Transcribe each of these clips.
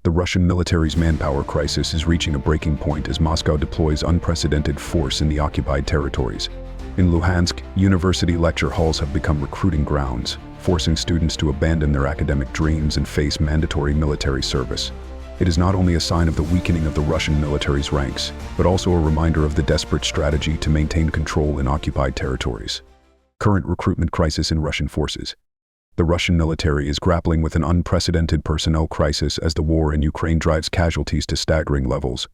The Russian military's manpower crisis is reaching a breaking point as Moscow deploys unprecedented force in the occupied territories. In Luhansk, university lecture halls have become recruiting grounds, forcing students to abandon their academic dreams and face mandatory military service. It is not only a sign of the weakening of the Russian military's ranks, but also a reminder of the desperate strategy to maintain control in occupied territories. Current recruitment crisis in Russian forces. The Russian military is grappling with an unprecedented personnel crisis as the war in Ukraine drives casualties to staggering levels.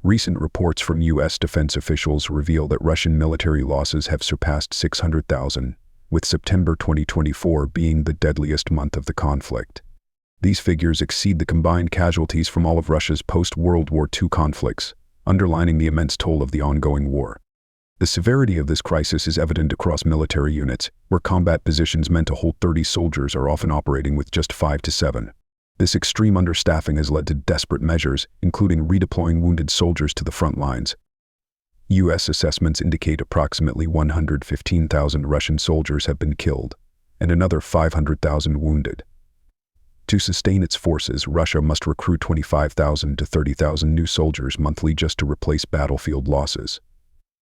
Recent reports from U.S. defense officials reveal that Russian military losses have surpassed 600,000, with September 2024 being the deadliest month of the conflict. These figures exceed the combined casualties from all of Russia's post-World War II conflicts, underlining the immense toll of the ongoing war. The severity of this crisis is evident across military units, where combat positions meant to hold 30 soldiers are often operating with just 5 to 7. This extreme understaffing has led to desperate measures, including redeploying wounded soldiers to the front lines. U.S. assessments indicate approximately 115,000 Russian soldiers have been killed, and another 500,000 wounded. To sustain its forces, Russia must recruit 25,000 to 30,000 new soldiers monthly just to replace battlefield losses.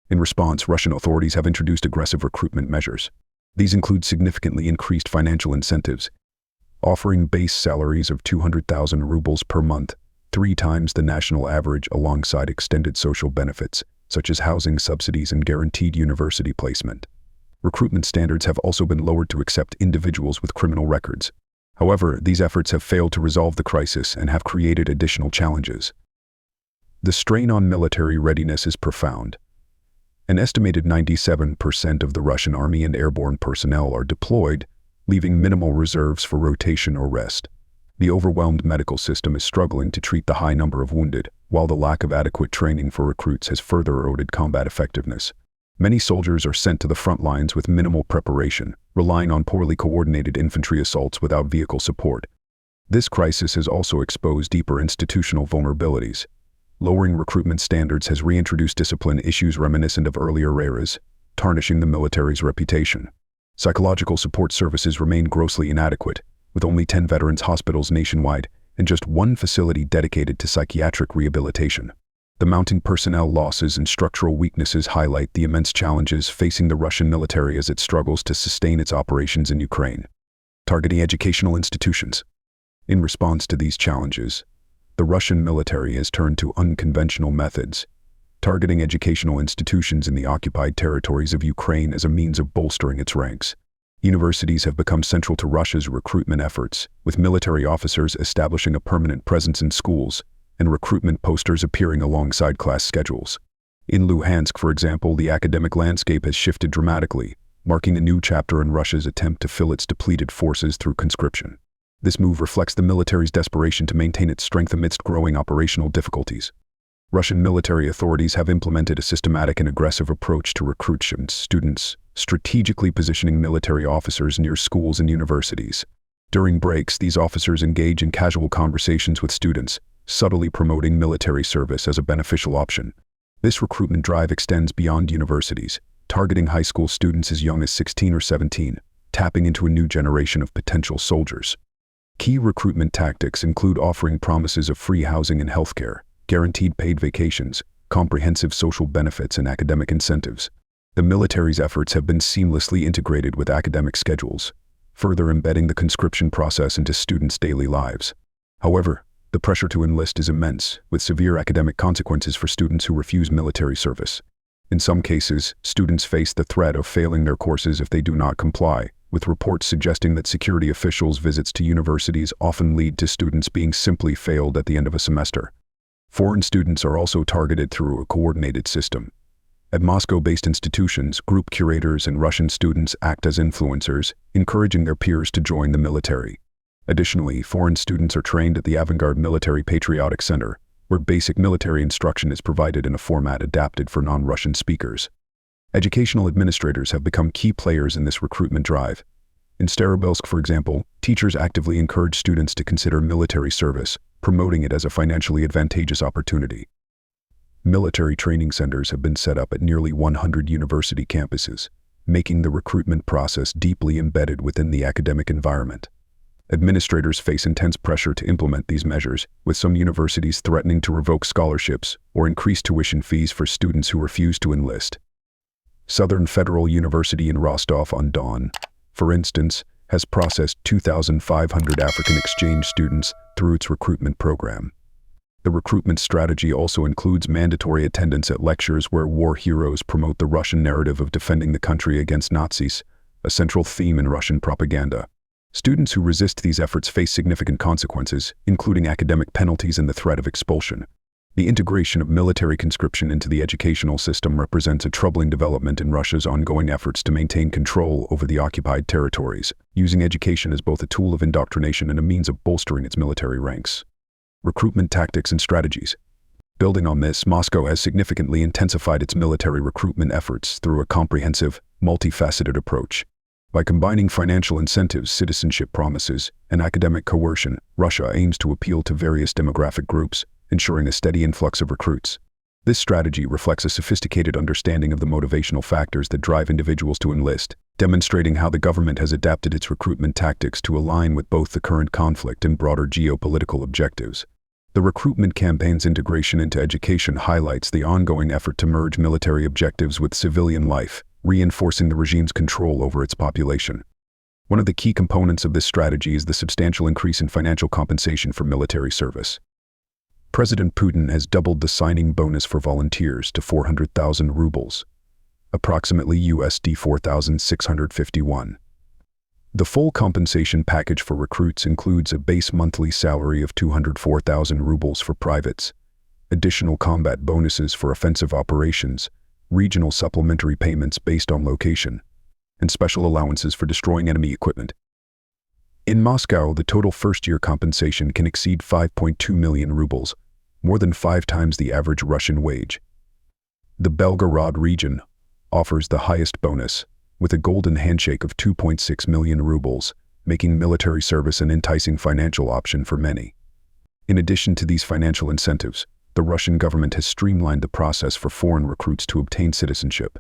In response, Russian authorities have introduced aggressive recruitment measures. These include significantly increased financial incentives, offering base salaries of 200,000 rubles per month, 3 times the national average, alongside extended social benefits, such as housing subsidies and guaranteed university placement. Recruitment standards have also been lowered to accept individuals with criminal records. However, these efforts have failed to resolve the crisis and have created additional challenges. The strain on military readiness is profound. An estimated 97% of the Russian army and airborne personnel are deployed, leaving minimal reserves for rotation or rest. The overwhelmed medical system is struggling to treat the high number of wounded, while the lack of adequate training for recruits has further eroded combat effectiveness. Many soldiers are sent to the front lines with minimal preparation, relying on poorly coordinated infantry assaults without vehicle support. This crisis has also exposed deeper institutional vulnerabilities. Lowering recruitment standards has reintroduced discipline issues reminiscent of earlier eras, tarnishing the military's reputation. Psychological support services remain grossly inadequate, with only 10 veterans hospitals nationwide and just 1 facility dedicated to psychiatric rehabilitation. The mounting personnel losses and structural weaknesses highlight the immense challenges facing the Russian military as it struggles to sustain its operations in Ukraine. Targeting educational institutions. In response to these challenges, the Russian military has turned to unconventional methods, targeting educational institutions in the occupied territories of Ukraine as a means of bolstering its ranks. Universities have become central to Russia's recruitment efforts, with military officers establishing a permanent presence in schools, and recruitment posters appearing alongside class schedules. In Luhansk, for example, the academic landscape has shifted dramatically, marking a new chapter in Russia's attempt to fill its depleted forces through conscription. This move reflects the military's desperation to maintain its strength amidst growing operational difficulties. Russian military authorities have implemented a systematic and aggressive approach to recruiting students, strategically positioning military officers near schools and universities. During breaks, these officers engage in casual conversations with students, subtly promoting military service as a beneficial option. This recruitment drive extends beyond universities, targeting high school students as young as 16 or 17, tapping into a new generation of potential soldiers. Key recruitment tactics include offering promises of free housing and healthcare, guaranteed paid vacations, comprehensive social benefits, and academic incentives. The military's efforts have been seamlessly integrated with academic schedules, further embedding the conscription process into students' daily lives. However, the pressure to enlist is immense, with severe academic consequences for students who refuse military service. In some cases, students face the threat of failing their courses if they do not comply, with reports suggesting that security officials' visits to universities often lead to students being simply failed at the end of a semester. Foreign students are also targeted through a coordinated system. At Moscow-based institutions, group curators and Russian students act as influencers, encouraging their peers to join the military. Additionally, foreign students are trained at the Avant-Garde Military Patriotic Center, where basic military instruction is provided in a format adapted for non-Russian speakers. Educational administrators have become key players in this recruitment drive. In Starobelsk, for example, teachers actively encourage students to consider military service, promoting it as a financially advantageous opportunity. Military training centers have been set up at nearly 100 university campuses, making the recruitment process deeply embedded within the academic environment. Administrators face intense pressure to implement these measures, with some universities threatening to revoke scholarships or increase tuition fees for students who refuse to enlist. Southern Federal University in Rostov-on-Don, for instance, has processed 2,500 African exchange students through its recruitment program. The recruitment strategy also includes mandatory attendance at lectures where war heroes promote the Russian narrative of defending the country against Nazis, a central theme in Russian propaganda. Students who resist these efforts face significant consequences, including academic penalties and the threat of expulsion. The integration of military conscription into the educational system represents a troubling development in Russia's ongoing efforts to maintain control over the occupied territories, using education as both a tool of indoctrination and a means of bolstering its military ranks. Recruitment tactics and strategies. Building on this, Moscow has significantly intensified its military recruitment efforts through a comprehensive, multifaceted approach. By combining financial incentives, citizenship promises, and academic coercion, Russia aims to appeal to various demographic groups, ensuring a steady influx of recruits. This strategy reflects a sophisticated understanding of the motivational factors that drive individuals to enlist, demonstrating how the government has adapted its recruitment tactics to align with both the current conflict and broader geopolitical objectives. The recruitment campaign's integration into education highlights the ongoing effort to merge military objectives with civilian life, reinforcing the regime's control over its population. One of the key components of this strategy is the substantial increase in financial compensation for military service. President Putin has doubled the signing bonus for volunteers to 400,000 rubles, approximately USD 4,651. The full compensation package for recruits includes a base monthly salary of 204,000 rubles for privates, additional combat bonuses for offensive operations, regional supplementary payments based on location, and special allowances for destroying enemy equipment. In Moscow, the total first-year compensation can exceed 5.2 million rubles, more than 5 times the average Russian wage. The Belgorod region offers the highest bonus, with a golden handshake of 2.6 million rubles, making military service an enticing financial option for many. In addition to these financial incentives, the Russian government has streamlined the process for foreign recruits to obtain citizenship.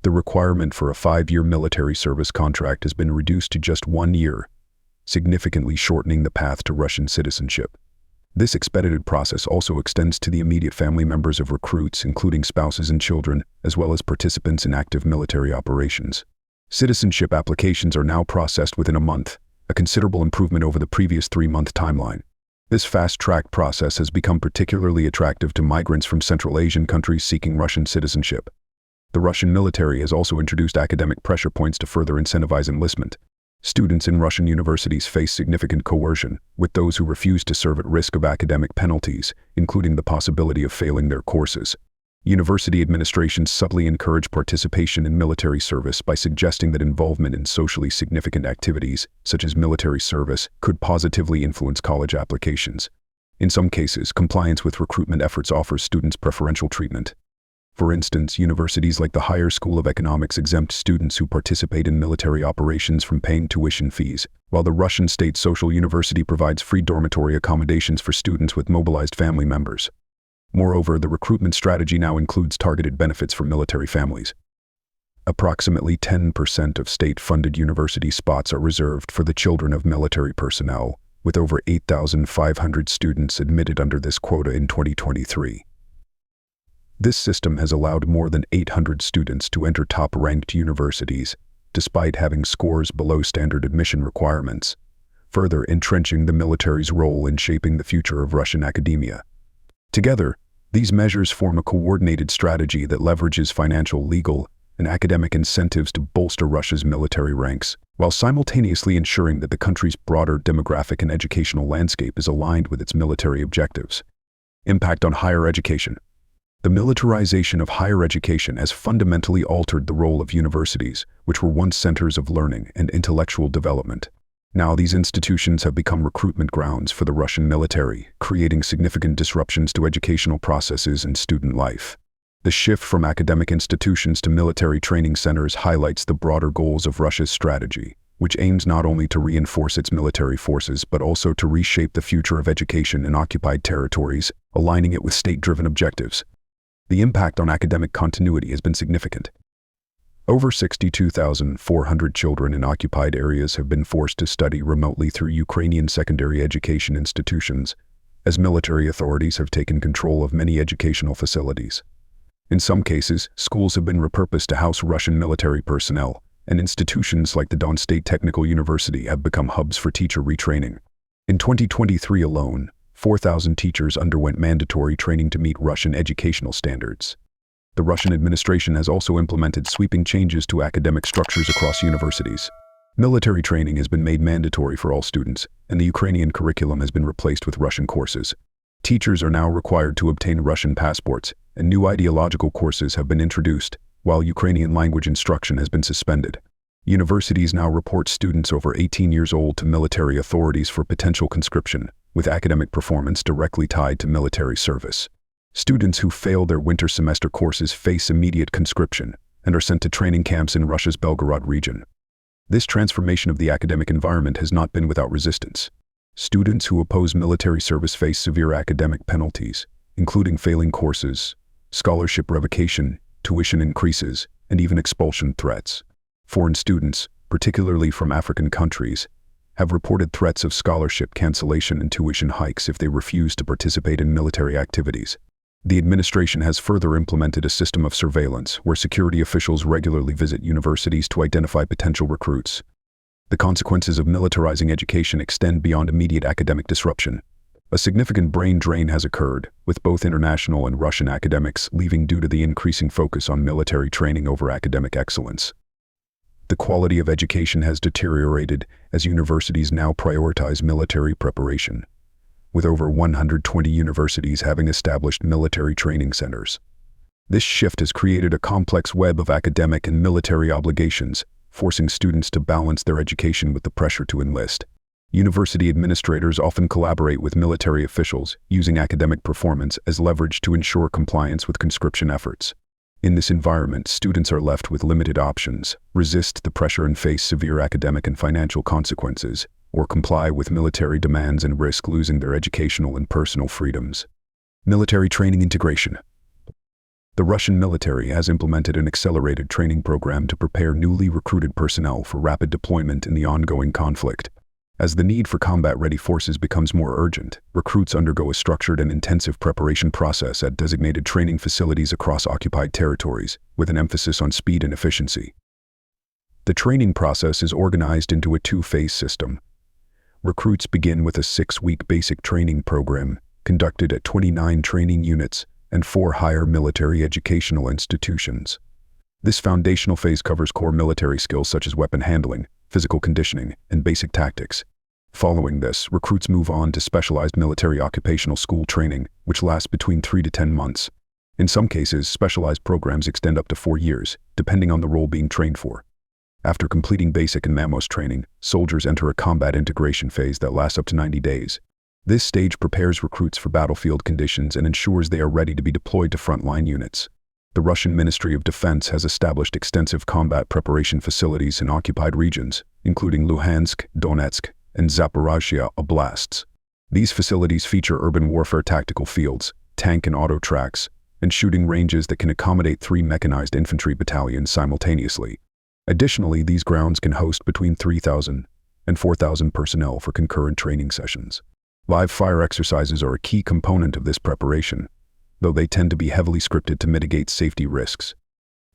The requirement for a 5-year military service contract has been reduced to just 1 year, significantly shortening the path to Russian citizenship. This expedited process also extends to the immediate family members of recruits, including spouses and children, as well as participants in active military operations. Citizenship applications are now processed within a month, a considerable improvement over the previous 3-month timeline. This fast-track process has become particularly attractive to migrants from Central Asian countries seeking Russian citizenship. The Russian military has also introduced academic pressure points to further incentivize enlistment. Students in Russian universities face significant coercion, with those who refuse to serve at risk of academic penalties, including the possibility of failing their courses. University administrations subtly encourage participation in military service by suggesting that involvement in socially significant activities, such as military service, could positively influence college applications. In some cases, compliance with recruitment efforts offers students preferential treatment. For instance, universities like the Higher School of Economics exempt students who participate in military operations from paying tuition fees, while the Russian State Social University provides free dormitory accommodations for students with mobilized family members. Moreover, the recruitment strategy now includes targeted benefits for military families. Approximately 10% of state-funded university spots are reserved for the children of military personnel, with over 8,500 students admitted under this quota in 2023. This system has allowed more than 800 students to enter top-ranked universities, despite having scores below standard admission requirements, further entrenching the military's role in shaping the future of Russian academia. Together, these measures form a coordinated strategy that leverages financial, legal, and academic incentives to bolster Russia's military ranks, while simultaneously ensuring that the country's broader demographic and educational landscape is aligned with its military objectives. Impact on higher education. The militarization of higher education has fundamentally altered the role of universities, which were once centers of learning and intellectual development. Now these institutions have become recruitment grounds for the Russian military, creating significant disruptions to educational processes and student life. The shift from academic institutions to military training centers highlights the broader goals of Russia's strategy, which aims not only to reinforce its military forces but also to reshape the future of education in occupied territories, aligning it with state-driven objectives. The impact on academic continuity has been significant. Over 62,400 children in occupied areas have been forced to study remotely through Ukrainian secondary education institutions, as military authorities have taken control of many educational facilities. In some cases, schools have been repurposed to house Russian military personnel, and institutions like the Don State Technical University have become hubs for teacher retraining. In 2023 alone, 4,000 teachers underwent mandatory training to meet Russian educational standards. The Russian administration has also implemented sweeping changes to academic structures across universities. Military training has been made mandatory for all students, and the Ukrainian curriculum has been replaced with Russian courses. Teachers are now required to obtain Russian passports, and new ideological courses have been introduced, while Ukrainian language instruction has been suspended. Universities now report students over 18 years old to military authorities for potential conscription, with academic performance directly tied to military service. Students who fail their winter semester courses face immediate conscription and are sent to training camps in Russia's Belgorod region. This transformation of the academic environment has not been without resistance. Students who oppose military service face severe academic penalties, including failing courses, scholarship revocation, tuition increases, and even expulsion threats. Foreign students, particularly from African countries, have reported threats of scholarship cancellation and tuition hikes if they refuse to participate in military activities. The administration has further implemented a system of surveillance where security officials regularly visit universities to identify potential recruits. The consequences of militarizing education extend beyond immediate academic disruption. A significant brain drain has occurred, with both international and Russian academics leaving due to the increasing focus on military training over academic excellence. The quality of education has deteriorated as universities now prioritize military preparation, with over 120 universities having established military training centers. This shift has created a complex web of academic and military obligations, forcing students to balance their education with the pressure to enlist. University administrators often collaborate with military officials, using academic performance as leverage to ensure compliance with conscription efforts. In this environment, students are left with limited options: resist the pressure and face severe academic and financial consequences, or comply with military demands and risk losing their educational and personal freedoms. Military training integration. The Russian military has implemented an accelerated training program to prepare newly recruited personnel for rapid deployment in the ongoing conflict. As the need for combat-ready forces becomes more urgent, recruits undergo a structured and intensive preparation process at designated training facilities across occupied territories, with an emphasis on speed and efficiency. The training process is organized into a two-phase system. Recruits begin with a 6-week basic training program, conducted at 29 training units and 4 higher military educational institutions. This foundational phase covers core military skills such as weapon handling, physical conditioning, and basic tactics. Following this, recruits move on to specialized military occupational school training, which lasts between 3 to 10 months. In some cases, specialized programs extend up to 4 years, depending on the role being trained for. After completing basic and MAMOS training, soldiers enter a combat integration phase that lasts up to 90 days. This stage prepares recruits for battlefield conditions and ensures they are ready to be deployed to frontline units. The Russian Ministry of Defense has established extensive combat preparation facilities in occupied regions, including Luhansk, Donetsk, and Zaporizhzhia oblasts. These facilities feature urban warfare tactical fields, tank and auto tracks, and shooting ranges that can accommodate 3 mechanized infantry battalions simultaneously. Additionally, these grounds can host between 3,000 and 4,000 personnel for concurrent training sessions. Live fire exercises are a key component of this preparation, though they tend to be heavily scripted to mitigate safety risks.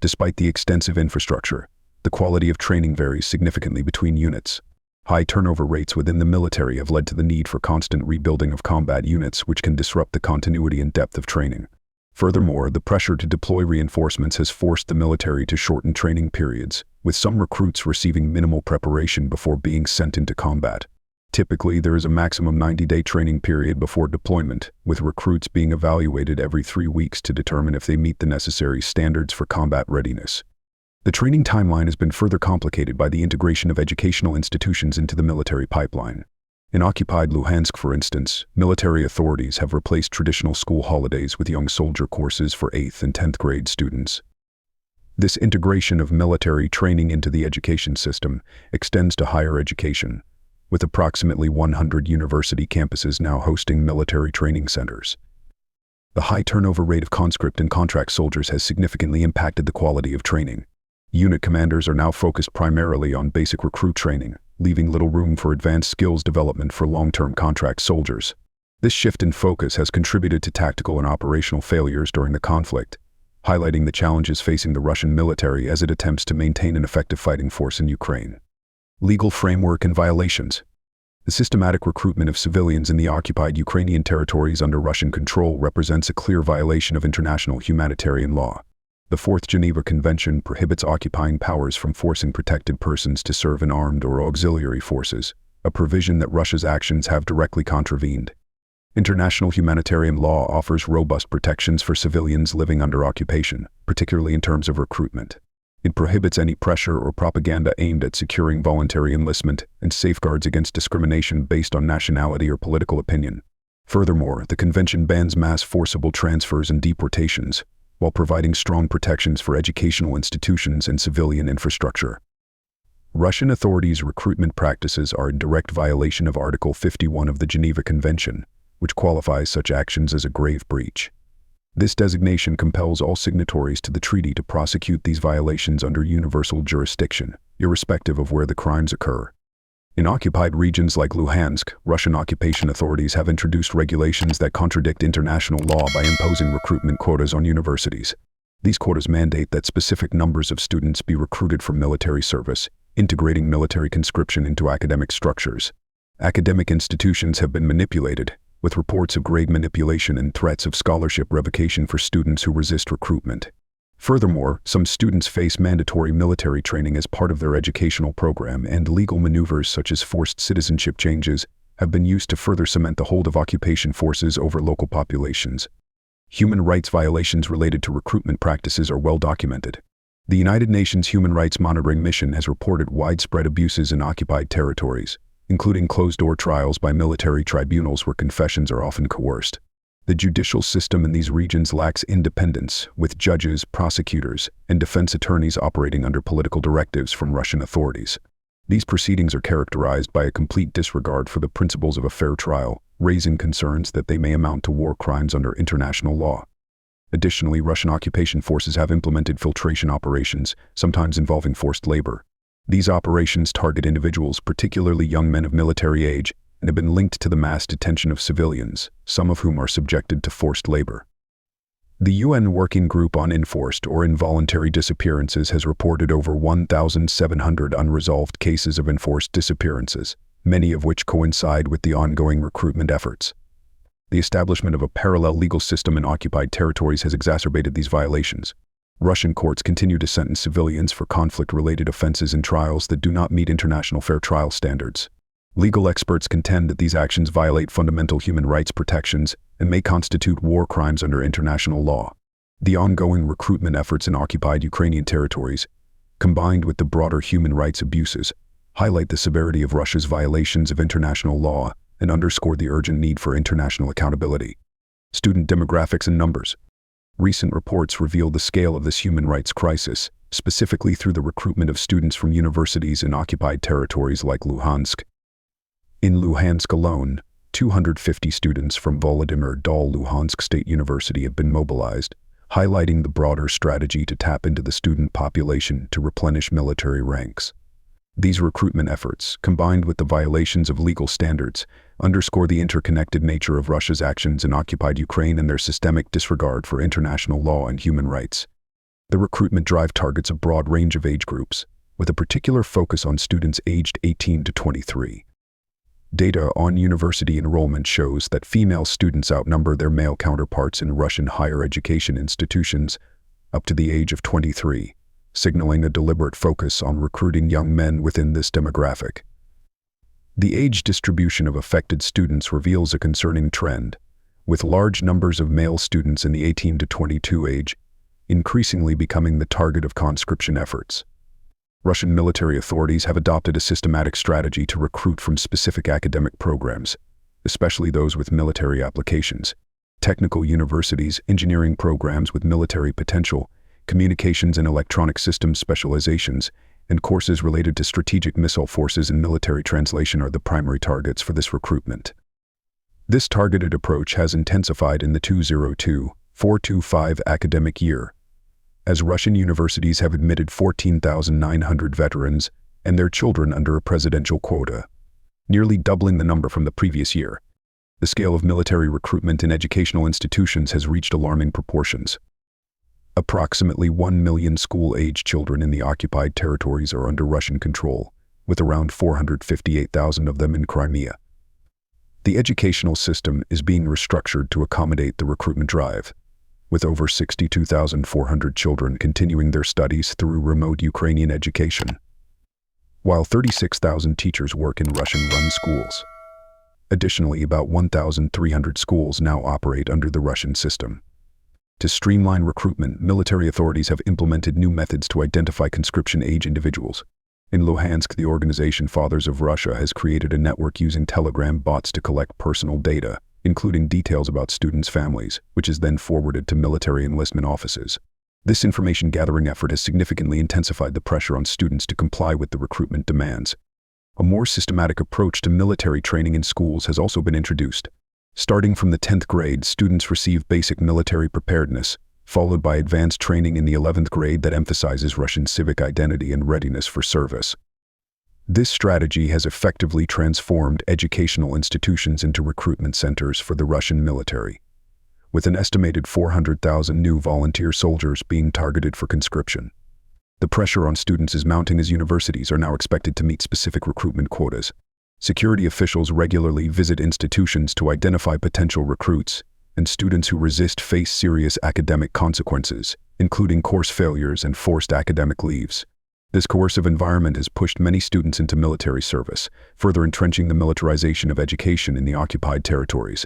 Despite the extensive infrastructure, the quality of training varies significantly between units. High turnover rates within the military have led to the need for constant rebuilding of combat units, which can disrupt the continuity and depth of training. Furthermore, the pressure to deploy reinforcements has forced the military to shorten training periods, with some recruits receiving minimal preparation before being sent into combat. Typically, there is a maximum 90-day training period before deployment, with recruits being evaluated every 3 weeks to determine if they meet the necessary standards for combat readiness. The training timeline has been further complicated by the integration of educational institutions into the military pipeline. In occupied Luhansk, for instance, military authorities have replaced traditional school holidays with young soldier courses for 8th and 10th grade students. This integration of military training into the education system extends to higher education, with approximately 100 university campuses now hosting military training centers. The high turnover rate of conscript and contract soldiers has significantly impacted the quality of training. Unit commanders are now focused primarily on basic recruit training, leaving little room for advanced skills development for long-term contract soldiers. This shift in focus has contributed to tactical and operational failures during the conflict, highlighting the challenges facing the Russian military as it attempts to maintain an effective fighting force in Ukraine. Legal framework and violations. The systematic recruitment of civilians in the occupied Ukrainian territories under Russian control represents a clear violation of international humanitarian law. The Fourth Geneva Convention prohibits occupying powers from forcing protected persons to serve in armed or auxiliary forces, a provision that Russia's actions have directly contravened. International humanitarian law offers robust protections for civilians living under occupation, particularly in terms of recruitment. It prohibits any pressure or propaganda aimed at securing voluntary enlistment and safeguards against discrimination based on nationality or political opinion. Furthermore, the convention bans mass forcible transfers and deportations, while providing strong protections for educational institutions and civilian infrastructure. Russian authorities' recruitment practices are in direct violation of Article 51 of the Geneva Convention, which qualifies such actions as a grave breach. This designation compels all signatories to the treaty to prosecute these violations under universal jurisdiction, irrespective of where the crimes occur. In occupied regions like Luhansk, Russian occupation authorities have introduced regulations that contradict international law by imposing recruitment quotas on universities. These quotas mandate that specific numbers of students be recruited for military service, integrating military conscription into academic structures. Academic institutions have been manipulated, with reports of grade manipulation and threats of scholarship revocation for students who resist recruitment. Furthermore, some students face mandatory military training as part of their educational program, and legal maneuvers such as forced citizenship changes have been used to further cement the hold of occupation forces over local populations. Human rights violations related to recruitment practices are well documented. The United Nations Human Rights Monitoring Mission has reported widespread abuses in occupied territories, including closed-door trials by military tribunals where confessions are often coerced. The judicial system in these regions lacks independence, with judges, prosecutors, and defense attorneys operating under political directives from Russian authorities. These proceedings are characterized by a complete disregard for the principles of a fair trial, raising concerns that they may amount to war crimes under international law. Additionally, Russian occupation forces have implemented filtration operations, sometimes involving forced labor. These operations target individuals, particularly young men of military age, and have been linked to the mass detention of civilians, some of whom are subjected to forced labor. The UN Working Group on Enforced or Involuntary Disappearances has reported over 1,700 unresolved cases of enforced disappearances, many of which coincide with the ongoing recruitment efforts. The establishment of a parallel legal system in occupied territories has exacerbated these violations. Russian courts continue to sentence civilians for conflict-related offenses in trials that do not meet international fair trial standards. Legal experts contend that these actions violate fundamental human rights protections and may constitute war crimes under international law. The ongoing recruitment efforts in occupied Ukrainian territories, combined with the broader human rights abuses, highlight the severity of Russia's violations of international law and underscore the urgent need for international accountability. Student demographics and numbers. Recent reports reveal the scale of this human rights crisis, specifically through the recruitment of students from universities in occupied territories like Luhansk. In Luhansk alone, 250 students from Volodymyr Dal Luhansk State University have been mobilized, highlighting the broader strategy to tap into the student population to replenish military ranks. These recruitment efforts, combined with the violations of legal standards, underscore the interconnected nature of Russia's actions in occupied Ukraine and their systemic disregard for international law and human rights. The recruitment drive targets a broad range of age groups, with a particular focus on students aged 18 to 23. Data on university enrollment shows that female students outnumber their male counterparts in Russian higher education institutions up to the age of 23, signaling a deliberate focus on recruiting young men within this demographic. The age distribution of affected students reveals a concerning trend, with large numbers of male students in the 18 to 22 age increasingly becoming the target of conscription efforts. Russian military authorities have adopted a systematic strategy to recruit from specific academic programs, especially those with military applications. Technical universities, engineering programs with military potential, communications and electronic systems specializations, and courses related to strategic missile forces and military translation are the primary targets for this recruitment. This targeted approach has intensified in the 2024-25 academic year, as Russian universities have admitted 14,900 veterans and their children under a presidential quota, nearly doubling the number from the previous year. The scale of military recruitment in educational institutions has reached alarming proportions. Approximately 1 million school-aged children in the occupied territories are under Russian control, with around 458,000 of them in Crimea. The educational system is being restructured to accommodate the recruitment drive, with over 62,400 children continuing their studies through remote Ukrainian education, while 36,000 teachers work in Russian-run schools. Additionally, about 1,300 schools now operate under the Russian system. To streamline recruitment, military authorities have implemented new methods to identify conscription-age individuals. In Luhansk, the organization Fathers of Russia has created a network using Telegram bots to collect personal data, including details about students' families, which is then forwarded to military enlistment offices. This information-gathering effort has significantly intensified the pressure on students to comply with the recruitment demands. A more systematic approach to military training in schools has also been introduced. Starting from the 10th grade, students receive basic military preparedness, followed by advanced training in the 11th grade that emphasizes Russian civic identity and readiness for service. This strategy has effectively transformed educational institutions into recruitment centers for the Russian military, with an estimated 400,000 new volunteer soldiers being targeted for conscription. The pressure on students is mounting as universities are now expected to meet specific recruitment quotas. Security officials regularly visit institutions to identify potential recruits, and students who resist face serious academic consequences, including course failures and forced academic leaves. This coercive environment has pushed many students into military service, further entrenching the militarization of education in the occupied territories.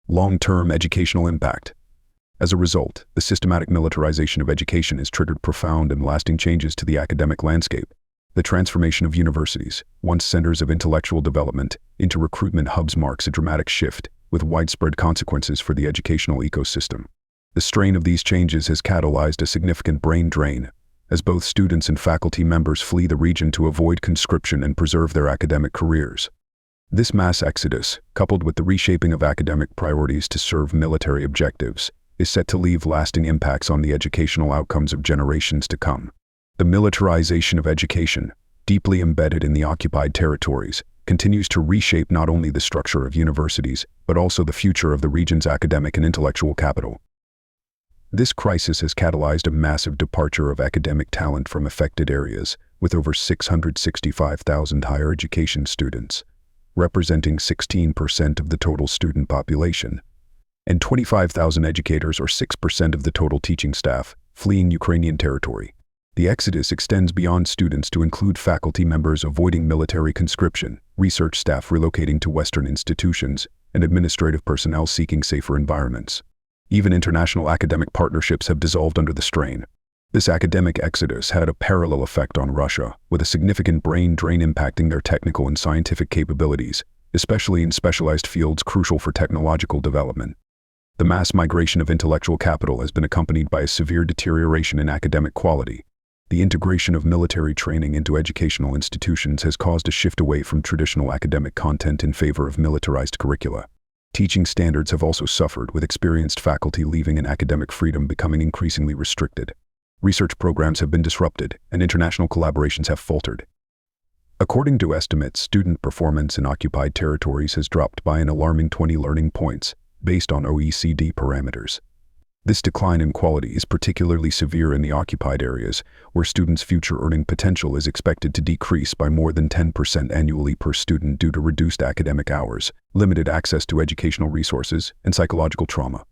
Long-term educational impact. As a result, the systematic militarization of education has triggered profound and lasting changes to the academic landscape. The transformation of universities, once centers of intellectual development, into recruitment hubs marks a dramatic shift, with widespread consequences for the educational ecosystem. The strain of these changes has catalyzed a significant brain drain, as both students and faculty members flee the region to avoid conscription and preserve their academic careers. This mass exodus, coupled with the reshaping of academic priorities to serve military objectives, is set to leave lasting impacts on the educational outcomes of generations to come. The militarization of education, deeply embedded in the occupied territories, continues to reshape not only the structure of universities, but also the future of the region's academic and intellectual capital. This crisis has catalyzed a massive departure of academic talent from affected areas, with over 665,000 higher education students, representing 16% of the total student population, and 25,000 educators or 6% of the total teaching staff, fleeing Ukrainian territory. The exodus extends beyond students to include faculty members avoiding military conscription, research staff relocating to Western institutions, and administrative personnel seeking safer environments. Even international academic partnerships have dissolved under the strain. This academic exodus had a parallel effect on Russia, with a significant brain drain impacting their technical and scientific capabilities, especially in specialized fields crucial for technological development. The mass migration of intellectual capital has been accompanied by a severe deterioration in academic quality. The integration of military training into educational institutions has caused a shift away from traditional academic content in favor of militarized curricula. Teaching standards have also suffered, with experienced faculty leaving and academic freedom becoming increasingly restricted. Research programs have been disrupted, and international collaborations have faltered. According to estimates, student performance in occupied territories has dropped by an alarming 20 learning points, based on OECD parameters. This decline in quality is particularly severe in the occupied areas, where students' future earning potential is expected to decrease by more than 10% annually per student due to reduced academic hours, limited access to educational resources, and psychological trauma.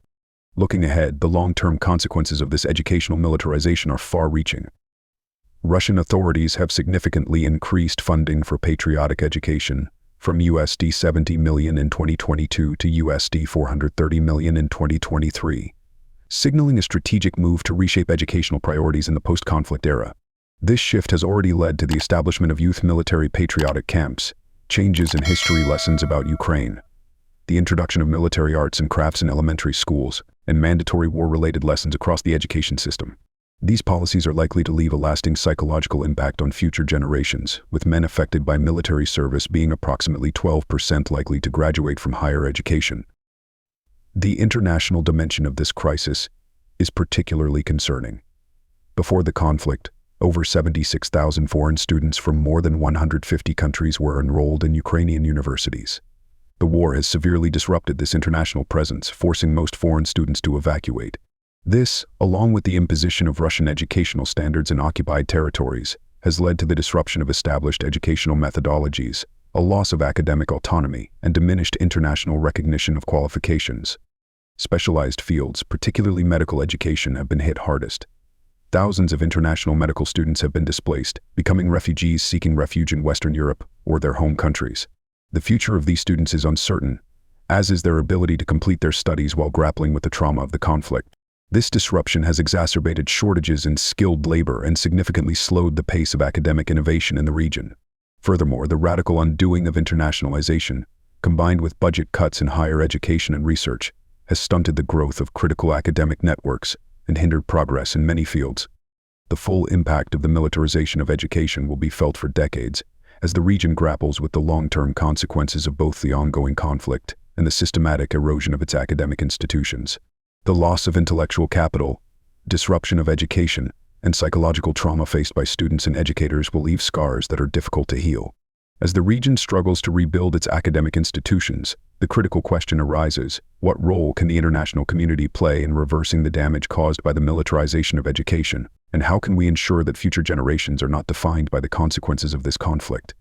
Looking ahead, the long-term consequences of this educational militarization are far-reaching. Russian authorities have significantly increased funding for patriotic education, from USD 70 million in 2022 to USD 430 million in 2023. Signaling a strategic move to reshape educational priorities in the post-conflict era. This shift has already led to the establishment of youth military patriotic camps, changes in history lessons about Ukraine, the introduction of military arts and crafts in elementary schools, and mandatory war-related lessons across the education system. These policies are likely to leave a lasting psychological impact on future generations, with men affected by military service being approximately 12% likely to graduate from higher education. The international dimension of this crisis is particularly concerning. Before the conflict, over 76,000 foreign students from more than 150 countries were enrolled in Ukrainian universities. The war has severely disrupted this international presence, forcing most foreign students to evacuate. This, along with the imposition of Russian educational standards in occupied territories, has led to the disruption of established educational methodologies, a loss of academic autonomy, and diminished international recognition of qualifications. Specialized fields, particularly medical education, have been hit hardest. Thousands of international medical students have been displaced, becoming refugees seeking refuge in Western Europe or their home countries. The future of these students is uncertain, as is their ability to complete their studies while grappling with the trauma of the conflict. This disruption has exacerbated shortages in skilled labor and significantly slowed the pace of academic innovation in the region. Furthermore, the radical undoing of internationalization, combined with budget cuts in higher education and research, has stunted the growth of critical academic networks and hindered progress in many fields. The full impact of the militarization of education will be felt for decades, as the region grapples with the long-term consequences of both the ongoing conflict and the systematic erosion of its academic institutions. The loss of intellectual capital, disruption of education, and psychological trauma faced by students and educators will leave scars that are difficult to heal. As the region struggles to rebuild its academic institutions, the critical question arises: what role can the international community play in reversing the damage caused by the militarization of education, and how can we ensure that future generations are not defined by the consequences of this conflict?